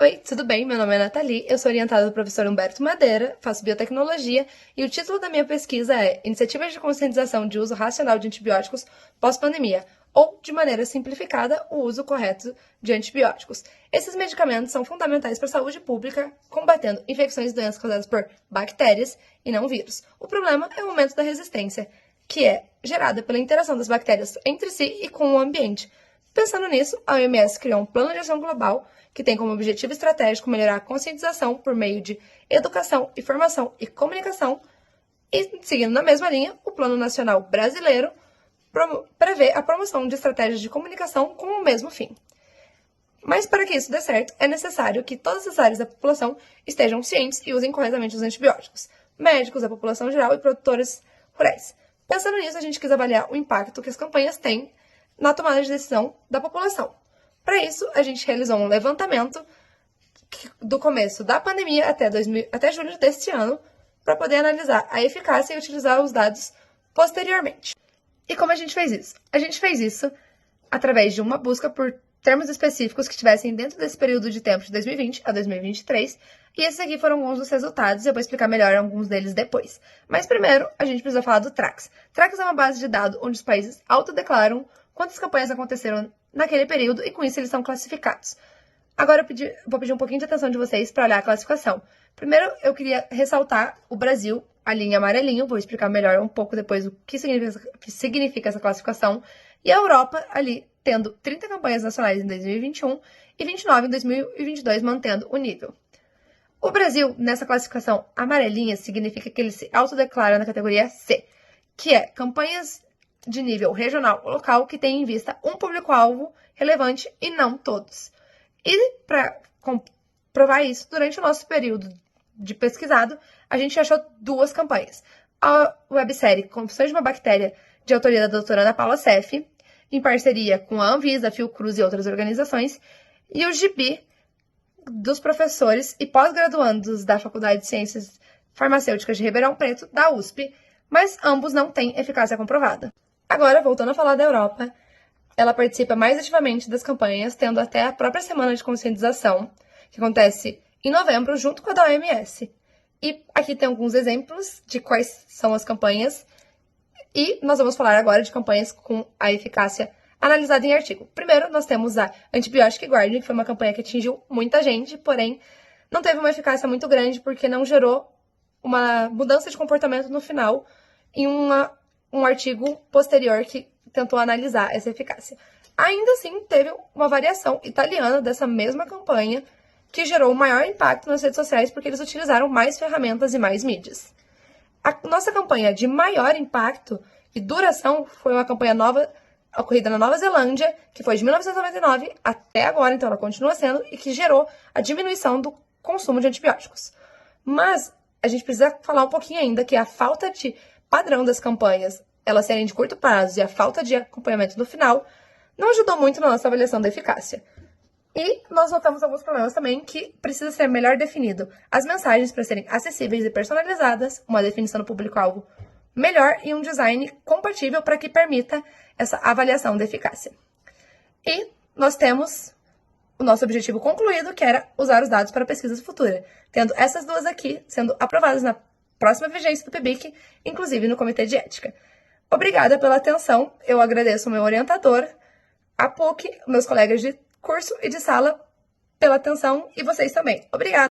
Oi, tudo bem? Meu nome é Nathalie, eu sou orientada do professor Humberto Madeira, faço biotecnologia e o título da minha pesquisa é Iniciativas de conscientização de uso racional de antibióticos pós-pandemia, ou, de maneira simplificada, o uso correto de antibióticos. Esses medicamentos são fundamentais para a saúde pública, combatendo infecções e doenças causadas por bactérias e não vírus. O problema é o aumento da resistência, que é gerada pela interação das bactérias entre si e com o ambiente. Pensando nisso, a OMS criou um plano de ação global que tem como objetivo estratégico melhorar a conscientização por meio de educação, informação e comunicação. E, seguindo na mesma linha, o Plano Nacional Brasileiro prevê a promoção de estratégias de comunicação com o mesmo fim. Mas para que isso dê certo, é necessário que todas as áreas da população estejam cientes e usem corretamente os antibióticos, médicos, a população geral e produtores rurais. Pensando nisso, a gente quis avaliar o impacto que as campanhas têm na tomada de decisão da população. Para isso, a gente realizou um levantamento do começo da pandemia até julho deste ano, para poder analisar a eficácia e utilizar os dados posteriormente. E como a gente fez isso? A gente fez isso através de uma busca por termos específicos que estivessem dentro desse período de tempo de 2020 a 2023, e esses aqui foram alguns dos resultados, e eu vou explicar melhor alguns deles depois. Mas primeiro, a gente precisa falar do TRAX. TRAX é uma base de dados onde os países autodeclaram quantas campanhas aconteceram naquele período e com isso eles são classificados. Agora eu vou pedir um pouquinho de atenção de vocês para olhar a classificação. Primeiro, eu queria ressaltar o Brasil, a linha amarelinho, vou explicar melhor um pouco depois o que significa essa classificação, e a Europa ali tendo 30 campanhas nacionais em 2021 e 29 em 2022, mantendo o nível. O Brasil, nessa classificação amarelinha, significa que ele se autodeclara na categoria C, que é campanhas de nível regional ou local que tem em vista um público-alvo relevante e não todos. E para comprovar isso, durante o nosso período de pesquisado, a gente achou duas campanhas. A websérie Confissões de uma Bactéria, de autoria da doutora Ana Paula Seff, em parceria com a Anvisa, Fiocruz e outras organizações, e o gibi dos professores e pós-graduandos da Faculdade de Ciências Farmacêuticas de Ribeirão Preto, da USP, mas ambos não têm eficácia comprovada. Agora, voltando a falar da Europa, ela participa mais ativamente das campanhas, tendo até a própria Semana de Conscientização, que acontece em novembro, junto com a da OMS. E aqui tem alguns exemplos de quais são as campanhas, e nós vamos falar agora de campanhas com a eficácia analisada em artigo. Primeiro, nós temos a Antibiotic Guardian, que foi uma campanha que atingiu muita gente, porém não teve uma eficácia muito grande porque não gerou uma mudança de comportamento no final em um artigo posterior que tentou analisar essa eficácia. Ainda assim, teve uma variação italiana dessa mesma campanha que gerou maior impacto nas redes sociais porque eles utilizaram mais ferramentas e mais mídias. A nossa campanha de maior impacto e duração foi uma campanha nova, ocorrida na Nova Zelândia, que foi de 1999 até agora, então ela continua sendo, e que gerou a diminuição do consumo de antibióticos. Mas a gente precisa falar um pouquinho ainda que a falta de padrão das campanhas, elas serem de curto prazo e a falta de acompanhamento no final, não ajudou muito na nossa avaliação da eficácia. E nós notamos alguns problemas também que precisa ser melhor definido as mensagens para serem acessíveis e personalizadas, uma definição do público-alvo melhor e um design compatível para que permita essa avaliação da eficácia. E nós temos o nosso objetivo concluído, que era usar os dados para pesquisa futura, tendo essas duas aqui sendo aprovadas na próxima vigência do PIBIC, inclusive no Comitê de Ética. Obrigada pela atenção, eu agradeço ao meu orientador, a PUC, meus colegas de curso e de sala pela atenção e vocês também. Obrigada!